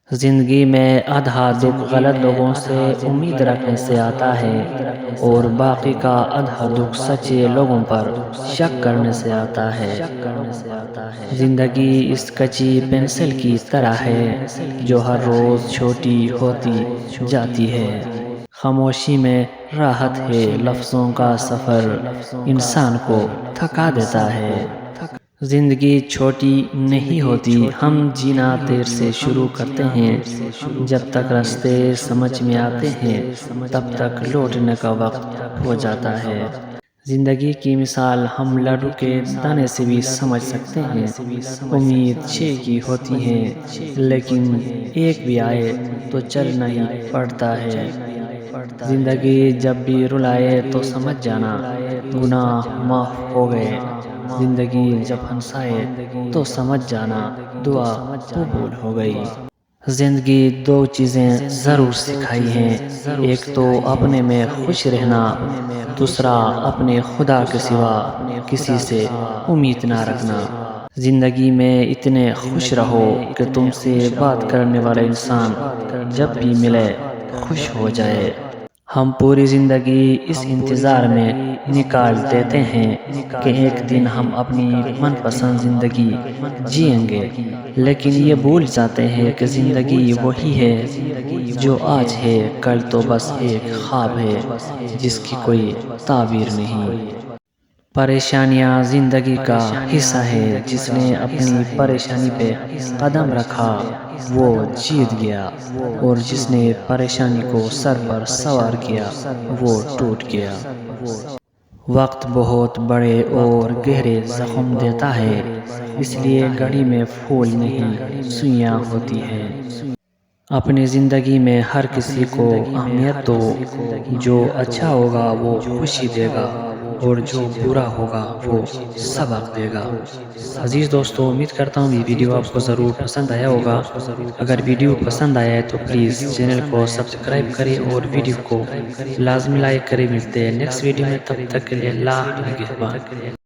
زندگی میں آدھا دکھ غلط لوگوں سے امید رکھنے سے آتا ہے اور باقی کا آدھا دکھ سچے لوگوں پر شک کرنے سے آتا ہے۔ زندگی اس کچی پنسل کی طرح ہے جو ہر روز چھوٹی ہوتی جاتی ہے۔ خاموشی میں راحت ہے، لفظوں کا سفر انسان کو تھکا دیتا ہے۔ زندگی چھوٹی نہیں ہوتی، ہم جینا دیر سے شروع کرتے ہیں۔ جب تک راستے سمجھ میں آتے ہیں تب تک لوٹنے کا وقت ہو جاتا ہے۔ زندگی کی مثال ہم لڈو کے دانے سے بھی سمجھ سکتے ہیں۔ امید 6 کی ہوتی ہے لیکن ایک بھی آئے تو چلنا ہی پڑتا ہے۔ زندگی جب بھی رلائے تو سمجھ جانا گناہ معاف ہو گئے۔ زندگی جب ہنسائے تو سمجھ جانا دعا قبول ہو گئی۔ زندگی 2 چیزیں ضرور سکھائی ہیں، ایک تو اپنے میں خوش رہنا، دوسرا اپنے خدا کے سوا کسی سے امید نہ رکھنا۔ زندگی میں اتنے خوش رہو کہ تم سے بات کرنے والا انسان جب بھی ملے خوش ہو جائے۔ ہم پوری زندگی اس انتظار میں نکال دیتے ہیں کہ ایک دن ہم اپنی من پسند زندگی جئیں گے، لیکن یہ بھول جاتے ہیں کہ زندگی وہی ہے جو آج ہے، کل تو بس ایک خواب ہے جس کی کوئی تعبیر نہیں۔ پریشانیاں زندگی کا حصہ ہے، جس نے اپنی پریشانی پہ قدم رکھا وہ جیت گیا، اور جس نے پریشانی کو سر پر سوار کیا وہ ٹوٹ گیا۔ وقت بہت بڑے اور گہرے زخم دیتا ہے، اس لیے گھڑی میں پھول نہیں سوئیاں ہوتی ہیں۔ اپنی زندگی میں ہر کسی کو اہمیت دو، جو اچھا ہوگا وہ خوشی دے گا اور جو برا ہوگا وہ سبق دے گا۔ عزیز دوستو، امید کرتا ہوں یہ ویڈیو آپ کو ضرور پسند آیا ہوگا۔ اگر ویڈیو پسند آیا ہے تو پلیز چینل کو سبسکرائب کریں اور ویڈیو کو لازمی لائک کریں۔ ملتے ہیں نیکسٹ ویڈیو میں، تب تک کے لیے اللہ نگہبان۔